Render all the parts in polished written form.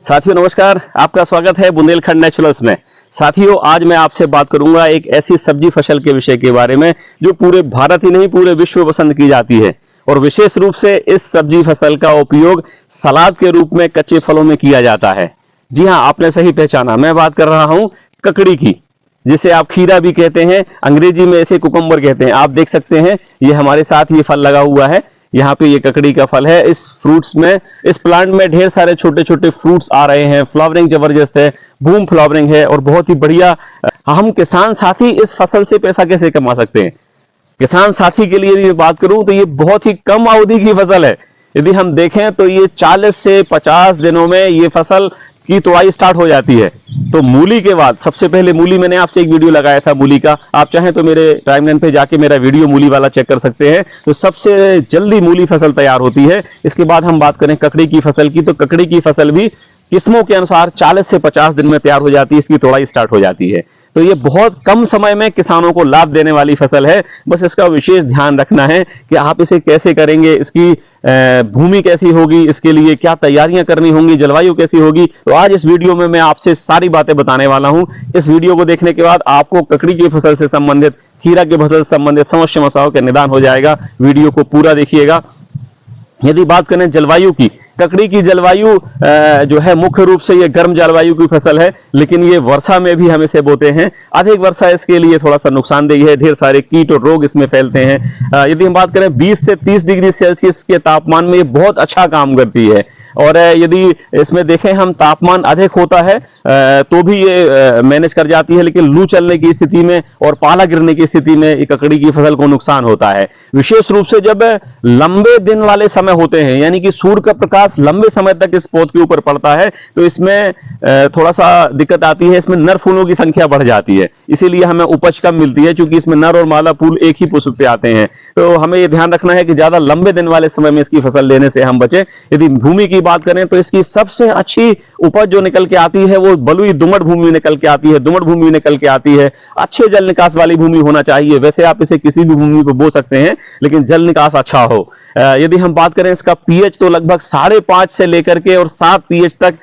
साथियों नमस्कार, आपका स्वागत है बुंदेलखंड नेचुरल्स में। साथियों आज मैं आपसे बात करूंगा एक ऐसी सब्जी फसल के विषय के बारे में जो पूरे भारत ही नहीं पूरे विश्व में पसंद की जाती है और विशेष रूप से इस सब्जी फसल का उपयोग सलाद के रूप में कच्चे फलों में किया जाता है। जी हाँ, आपने सही पहचाना, मैं बात कर रहा हूं ककड़ी की, जिसे आप खीरा भी कहते हैं, अंग्रेजी में इसे कुकुम्बर कहते हैं। आप देख सकते हैं ये हमारे साथ ये फल लगा हुआ है, यहाँ पे ये ककड़ी का फल है। इस फ्रूट्स में, इस प्लांट में ढेर सारे छोटे छोटे फ्रूट्स आ रहे हैं, फ्लावरिंग जबरदस्त है, बूम फ्लावरिंग है और बहुत ही बढ़िया। हम किसान साथी इस फसल से पैसा कैसे कमा सकते हैं? किसान साथी के लिए यदि बात करूं तो ये बहुत ही कम अवधि की फसल है। यदि हम देखें तो ये 40 से 50 दिनों में ये फसल की तुड़ाई स्टार्ट हो जाती है। तो मूली के बाद सबसे पहले मूली, मैंने आपसे एक वीडियो लगाया था मूली का, आप चाहें तो मेरे टाइमलाइन पे जाके मेरा वीडियो मूली वाला चेक कर सकते हैं। तो सबसे जल्दी मूली फसल तैयार होती है। इसके बाद हम बात करें ककड़ी की फसल की, तो ककड़ी की फसल भी किस्मों के अनुसार 40 से 50 दिन में तैयार हो जाती है, इसकी तुड़ाई स्टार्ट हो जाती है। तो ये बहुत कम समय में किसानों को लाभ देने वाली फसल है। बस इसका विशेष ध्यान रखना है कि आप इसे कैसे करेंगे, इसकी भूमि कैसी होगी, इसके लिए क्या तैयारियां करनी होंगी, जलवायु कैसी होगी। तो आज इस वीडियो में मैं आपसे सारी बातें बताने वाला हूं। इस वीडियो को देखने के बाद आपको ककड़ी की फसल से संबंधित, खीरा की फसल से संबंधित समस्या मसाओं का निदान हो जाएगा। वीडियो को पूरा देखिएगा। यदि बात करें जलवायु की, ककड़ी की जलवायु जो है मुख्य रूप से ये गर्म जलवायु की फसल है, लेकिन ये वर्षा में भी हम इसे बोते हैं। अधिक वर्षा इसके लिए थोड़ा सा नुकसानदेह है, ढेर सारे कीट और रोग इसमें फैलते हैं। यदि हम बात करें 20 से 30 डिग्री सेल्सियस के तापमान में ये बहुत अच्छा काम करती है। और यदि इसमें देखें हम तापमान अधिक होता है तो भी ये मैनेज कर जाती है, लेकिन लू चलने की स्थिति में और पाला गिरने की स्थिति में ये ककड़ी की फसल को नुकसान होता है। विशेष रूप से जब लंबे दिन वाले समय होते हैं, यानी कि सूर्य का प्रकाश लंबे समय तक इस पौध के ऊपर पड़ता है, तो इसमें थोड़ा सा दिक्कत आती है। इसमें नर फूलों की संख्या बढ़ जाती है, इसीलिए हमें उपज कम मिलती है, क्योंकि इसमें नर और मादा फूल एक ही पुष्प पे आते हैं। तो हमें यह ध्यान रखना है कि ज्यादा लंबे दिन वाले समय में इसकी फसल लेने से हम बचें। यदि भूमि की बात करें तो इसकी सबसे अच्छी उपज जो निकल के आती है वो बलुई दोमट भूमि निकल के आती है, दोमट भूमि निकल के आती है। अच्छे जल निकास वाली भूमि होना चाहिए। वैसे आप इसे किसी भी भूमि पर बो सकते हैं, लेकिन जल निकास अच्छा हो। यदि हम बात करें इसका पीएच, तो लगभग 5.5 से लेकर के और 7 पीएच तक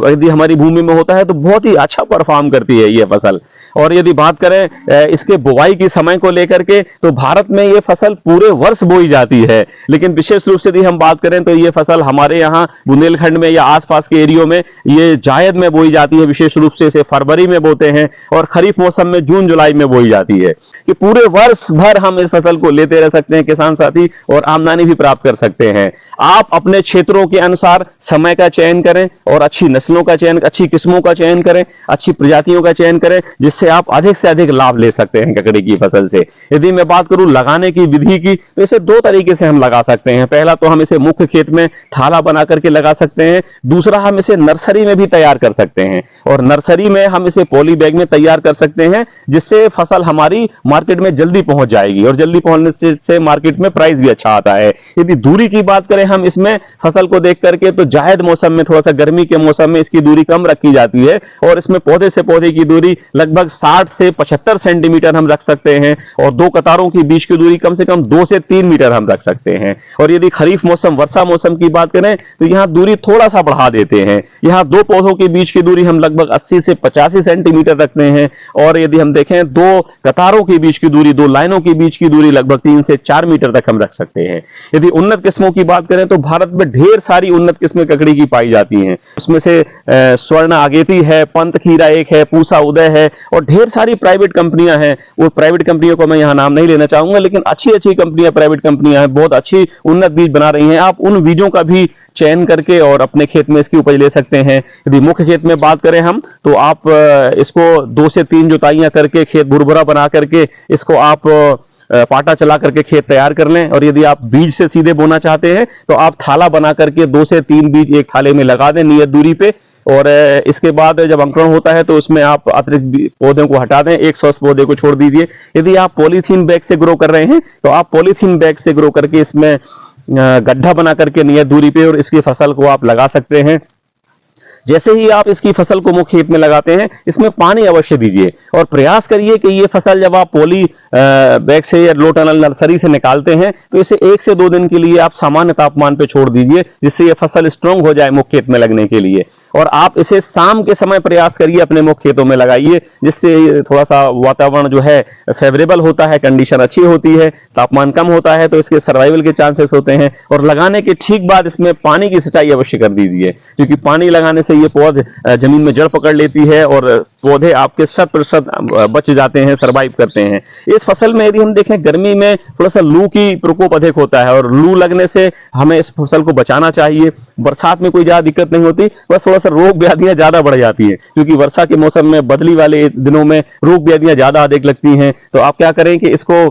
यदि हमारी भूमि में होता है तो बहुत ही अच्छा परफॉर्म करती है ये फसल। और यदि बात करें इसके बुवाई की समय को लेकर के, तो भारत में ये फसल पूरे वर्ष बोई जाती है, लेकिन विशेष रूप से यदि हम बात करें तो ये फसल हमारे यहाँ बुंदेलखंड में या आसपास के एरियो में ये जायद में बोई जाती है। विशेष रूप से इसे फरवरी में बोते हैं और खरीफ मौसम में जून जुलाई में बोई जाती है। कि पूरे वर्ष भर हम इस फसल को लेते रह सकते हैं किसान साथी, और आमदनी भी प्राप्त कर सकते हैं। आप अपने क्षेत्रों के अनुसार समय का चयन करें और अच्छी नस्लों का चयन, अच्छी किस्मों का चयन करें, अच्छी प्रजातियों का चयन करें, जिससे आप अधिक से अधिक लाभ ले सकते हैं ककड़ी की फसल से। यदि मैं बात करूं लगाने की विधि की, तो इसे 2 तरीके से हम लगा सकते हैं। पहला तो हम इसे मुख्य खेत में थाला बना करके लगा सकते हैं। दूसरा, हम इसे नर्सरी में भी तैयार कर सकते हैं, और नर्सरी में हम इसे पॉली बैग में तैयार कर सकते हैं, जिससे फसल हमारी मार्केट में जल्दी पहुंच जाएगी, और जल्दी पहुंचने से मार्केट में प्राइस भी अच्छा आता है। यदि दूरी की बात करें हम इसमें फसल को देख करके, तो जायद मौसम में, थोड़ा सा गर्मी के मौसम में इसकी दूरी कम रखी जाती है, और इसमें पौधे से पौधे की दूरी लगभग 60 से 75 सेंटीमीटर हम रख सकते हैं, और 2 कतारों की बीच की दूरी कम से कम 2 से 3 मीटर हम रख सकते हैं। और यदि खरीफ मौसम, वर्षा मौसम की बात करें तो यहां दूरी थोड़ा सा बढ़ा देते हैं। यहां 2 पौधों के बीच की दूरी हम लगभग 80 से 85 सेंटीमीटर रखते हैं, और यदि हम देखें 2 कतारों के बीच की दूरी, 2 लाइनों के बीच की दूरी लगभग 3 से 4 मीटर तक हम रख सकते हैं। यदि उन्नत किस्मों की बात करें तो भारत में ढेर सारी उन्नत किस्में ककड़ी की पाई जाती हैं। उसमें से स्वर्ण आगेती है, पंत खीरा एक है, पूसा उदय है, और ढेर सारी प्राइवेट कंपनियां हैं। वो प्राइवेट कंपनियों को मैं यहां नाम नहीं लेना चाहूंगा, लेकिन अच्छी अच्छी कंपनियां, प्राइवेट कंपनियां हैं, बहुत अच्छी उन्नत बीज बना रही हैं। आप उन बीजों का भी चयन करके और अपने खेत में इसकी उपज ले सकते हैं। यदि मुख्य खेत में बात करें हम, तो आप इसको 2 से 3 जुताइयां करके, खेत भुरभुरा बना करके इसको आप पाटा चला करके खेत तैयार कर लें। और यदि आप बीज से सीधे बोना चाहते हैं तो आप थाला बना करके 2 से 3 बीज एक थाले में लगा दें नियत दूरी पे, और इसके बाद जब अंकुरण होता है तो उसमें आप अतिरिक्त पौधों को हटा दें, एक सौ पौधे को छोड़ दीजिए। यदि आप पॉलीथीन बैग से ग्रो कर रहे हैं तो आप पॉलीथीन बैग से ग्रो करके इसमें गड्ढा बना करके नियत दूरी पे और इसकी फसल को आप लगा सकते हैं। जैसे ही आप इसकी फसल को मुख्य खेत में लगाते हैं, इसमें पानी अवश्य दीजिए और प्रयास करिए कि ये फसल जब आप पॉली बैग से या लो टनल नर्सरी से निकालते हैं तो इसे 1 से 2 दिन के लिए आप सामान्य तापमान पे छोड़ दीजिए, जिससे ये फसल स्ट्रांग हो जाए मुख्य खेत में लगने के लिए। और आप इसे शाम के समय प्रयास करिए, अपने मुख्य खेतों में लगाइए, जिससे थोड़ा सा वातावरण जो है फेवरेबल होता है, कंडीशन अच्छी होती है, तापमान कम होता है, तो इसके सर्वाइवल के चांसेस होते हैं। और लगाने के ठीक बाद इसमें पानी की सिंचाई अवश्य कर दीजिए, क्योंकि पानी लगाने से ये पौध जमीन में जड़ पकड़ लेती है और पौधे आपके 100% बच जाते हैं, सर्वाइव करते हैं। इस फसल में यदि हम देखें, गर्मी में थोड़ा सा लू की प्रकोप अधिक होता है और लू लगने से हमें इस फसल को बचाना चाहिए। बरसात में कोई ज्यादा दिक्कत नहीं होती, बस थोड़ा सा रोग व्याधियां ज्यादा बढ़ जाती है, क्योंकि वर्षा के मौसम में, बदली वाले दिनों में रोग व्याधियां ज्यादा अधिक लगती हैं। तो आप क्या करें कि इसको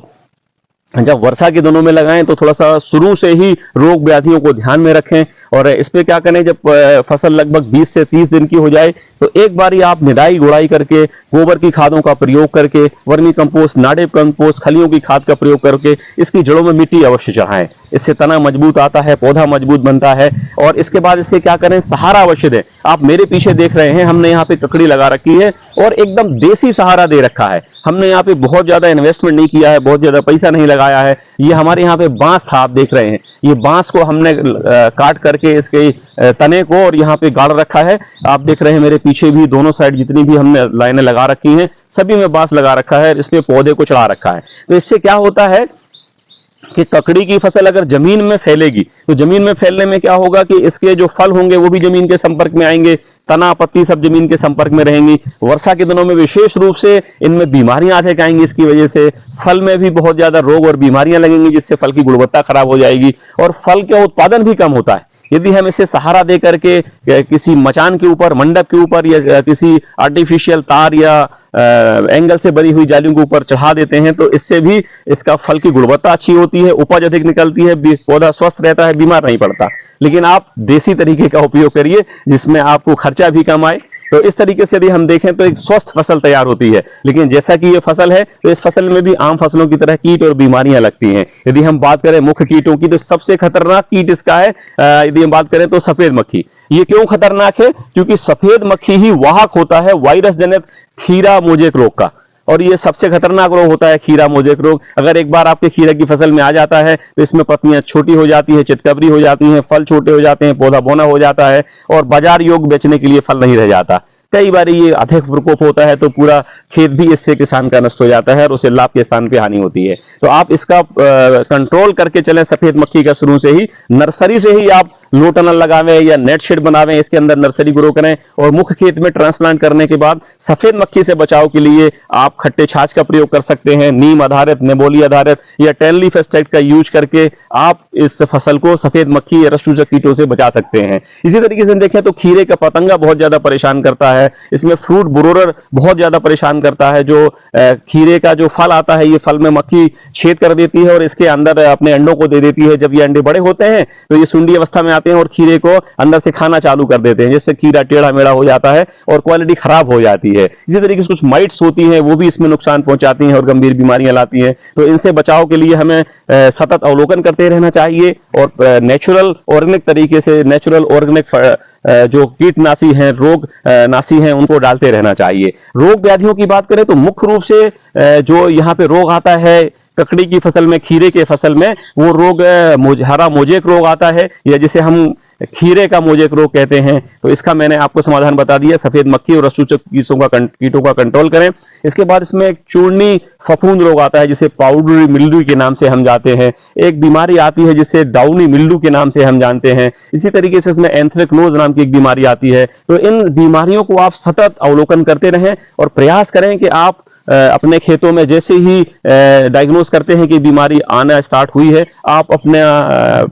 जब वर्षा के दिनों में लगाएं तो थोड़ा सा शुरू से ही रोग व्याधियों को ध्यान में रखें। और इस पे क्या करें, जब फसल लगभग 20 से 30 दिन की हो जाए तो एक बारी आप निदाई गुड़ाई करके, गोबर की खादों का प्रयोग करके, वर्मी कंपोस्ट, नाडेप कंपोस्ट, खलियों की खाद का प्रयोग करके इसकी जड़ों में मिट्टी अवश्य चढ़ाएं। इससे तना मजबूत आता है, पौधा मजबूत बनता है। और इसके बाद इससे क्या करें, सहारा अवश्य दें। आप मेरे पीछे देख रहे हैं, हमने यहाँ पे ककड़ी लगा रखी है और एकदम देसी सहारा दे रखा है। हमने यहाँ पे बहुत ज्यादा इन्वेस्टमेंट नहीं किया है, बहुत ज्यादा पैसा नहीं लगाया है। ये हमारे यहाँ पे बांस था, आप देख रहे हैं, ये बांस को हमने काट करके इसके तने को और यहाँ पे गाड़ रखा है। आप देख रहे हैं मेरे पीछे भी दोनों साइड जितनी भी हमने लाइनें लगा रखी हैं, सभी में बांस लगा रखा है, इसमें पौधे को चढ़ा रखा है। तो इससे क्या होता है कि ककड़ी की फसल अगर जमीन में फैलेगी तो जमीन में फैलने में क्या होगा कि इसके जो फल होंगे वो भी जमीन के संपर्क में आएंगे, तना पत्ती सब जमीन के संपर्क में रहेंगी। वर्षा के दिनों में विशेष रूप से इनमें बीमारियां अधिक आएंगी, इसकी वजह से फल में भी बहुत ज्यादा रोग और बीमारियां लगेंगी, जिससे फल की गुणवत्ता खराब हो जाएगी और फल का उत्पादन भी कम होता है। यदि हम इसे सहारा दे करके किसी मचान के ऊपर, मंडप के ऊपर या किसी आर्टिफिशियल तार या एंगल से बनी हुई जालियों के ऊपर चढ़ा देते हैं तो इससे भी इसका फल की गुणवत्ता अच्छी होती है, उपज अधिक निकलती है, पौधा स्वस्थ रहता है, बीमार नहीं पड़ता। लेकिन आप देसी तरीके का उपयोग करिए जिसमें आपको खर्चा भी कम आए। तो इस तरीके से यदि हम देखें तो एक स्वस्थ फसल तैयार होती है। लेकिन जैसा कि ये फसल है तो इस फसल में भी आम फसलों की तरह कीट और बीमारियां लगती हैं। यदि हम बात करें मुख्य कीटों की तो सबसे खतरनाक कीट इसका है, यदि हम बात करें तो सफेद मक्खी। ये क्यों खतरनाक है? क्योंकि सफेद मक्खी ही वाहक होता है वायरस जनित खीरा मोजेक रोग का, और ये सबसे खतरनाक रोग होता है खीरा मोजेक रोग। अगर एक बार आपके खीरा की फसल में आ जाता है तो इसमें पत्तियां छोटी हो जाती है, चितकबरी हो जाती हैं, फल छोटे हो जाते हैं, पौधा बौना हो जाता है और बाजार योग्य बेचने के लिए फल नहीं रह जाता। कई बार ये अधिक प्रकोप होता है तो पूरा खेत भी इससे किसान का नष्ट हो जाता है और उसे लाभ के स्थान पे हानि होती है। तो आप इसका कंट्रोल करके चलें सफेद मक्खी का, शुरू से ही नर्सरी से ही आप लो टनल लगावें या नेट शेड बनावें, इसके अंदर नर्सरी ग्रो करें और मुख्य खेत में ट्रांसप्लांट करने के बाद सफेद मक्खी से बचाव के लिए आप खट्टे छाछ का प्रयोग कर सकते हैं। नीम आधारित, नेबोली आधारित या 10 लीफ एक्सट्रैक्ट का यूज करके आप इस फसल को सफेद मक्खी या रस चूसक कीटों से बचा सकते हैं। इसी तरीके से देखें तो खीरे का पतंगा बहुत ज्यादा परेशान करता है, इसमें फ्रूट बोरोर बहुत ज्यादा परेशान करता है। जो खीरे का जो फल आता है, ये फल में मक्खी छेद कर देती है और इसके अंदर अपने अंडों को दे देती है। जब ये अंडे बड़े होते हैं तो ये सुंडी अवस्था में आते हैं और खीरे को अंदर से खाना चालू कर देते हैं, जिससे खीरा टेढ़ा मेढ़ा हो जाता है और क्वालिटी खराब हो जाती है। इसी तरीके से कुछ माइट्स होती हैं, वो भी इसमें नुकसान पहुंचाती हैं और गंभीर बीमारियां लाती हैं। तो इनसे बचाव के लिए हमें सतत अवलोकन करते रहना चाहिए और नेचुरल ऑर्गेनिक तरीके से, नेचुरल ऑर्गेनिक जो कीटनाशी हैं, रोग नाशी हैं, उनको डालते रहना चाहिए। रोग व्याधियों की बात करें तो मुख्य रूप से जो यहाँ पे रोग आता है ककड़ी की फसल में, खीरे के फसल में, वो रोग हरा मोजेक रोग आता है, या जिसे हम खीरे का मोजेक रोग कहते हैं। तो इसका मैंने आपको समाधान बता दिया, सफेद मक्खी और रसचूसक कीटों का कंट्रोल करें। इसके बाद इसमें एक चूर्णी फफूंद रोग आता है जिसे पाउडरी मिल्ड्यू के नाम से हम जानते हैं। एक बीमारी आती है जिसे डाउनी मिल्ड्यू के नाम से हम जानते हैं। इसी तरीके से इसमें एंथ्रेक्नोज नाम की एक बीमारी आती है। तो इन बीमारियों को आप सतत अवलोकन करते रहें और प्रयास करें कि आप अपने खेतों में जैसे ही डायग्नोज करते हैं कि बीमारी आना स्टार्ट हुई है, आप अपने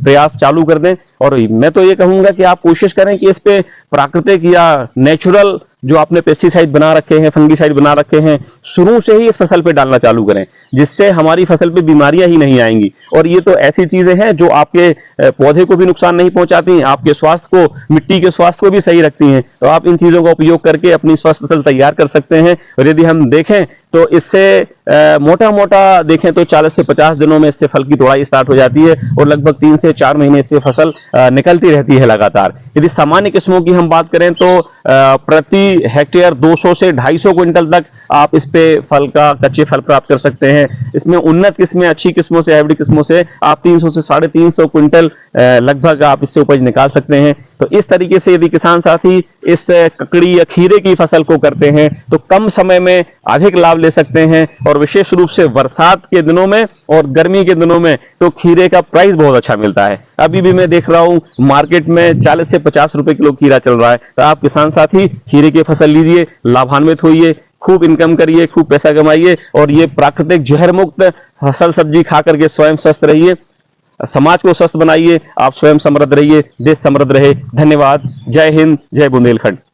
प्रयास चालू कर दें। और मैं तो ये कहूंगा कि आप कोशिश करें कि इस पे प्राकृतिक या नेचुरल जो आपने पेस्टिसाइड बना रखे हैं, फंगीसाइड बना रखे हैं, शुरू से ही इस फसल पे डालना चालू करें, जिससे हमारी फसल पे बीमारियां ही नहीं आएंगी। और ये तो ऐसी चीजें हैं जो आपके पौधे को भी नुकसान नहीं पहुंचाती, आपके स्वास्थ्य को, मिट्टी के स्वास्थ्य को भी सही रखती हैं। तो आप इन चीजों का उपयोग करके अपनी स्वस्थ फसल तैयार कर सकते हैं। और यदि हम देखें तो इससे मोटा मोटा देखें तो 40 से 50 दिनों में इससे फल की तोड़ाई स्टार्ट हो जाती है और लगभग 3 से 4 महीने से फसल निकलती रहती है लगातार। यदि सामान्य किस्मों की हम बात करें तो प्रति हेक्टेयर 200 से 250 क्विंटल तक आप इस पे फल का, कच्चे फल प्राप्त कर सकते हैं। इसमें उन्नत किस्में, अच्छी किस्मों से, हाइब्रिड किस्मों से आप 300 से 350 क्विंटल लगभग आप इससे उपज निकाल सकते हैं। तो इस तरीके से यदि किसान साथी इस ककड़ी या खीरे की फसल को करते हैं तो कम समय में अधिक लाभ ले सकते हैं। और विशेष रूप से बरसात के दिनों में और गर्मी के दिनों में तो खीरे का प्राइस बहुत अच्छा मिलता है। अभी भी मैं देख रहा हूं मार्केट में 40 से 50 रुपए किलो खीरा चल रहा है। तो आप किसान साथी खीरे की फसल लीजिए, लाभान्वित होइए, खूब इनकम करिए, खूब पैसा कमाइए और ये प्राकृतिक जहर मुक्त फसल सब्जी खा करके स्वयं स्वस्थ रहिए, समाज को स्वस्थ बनाइए, आप स्वयं समृद्ध रहिए, देश समृद्ध रहे। धन्यवाद। जय हिंद, जय बुंदेलखंड।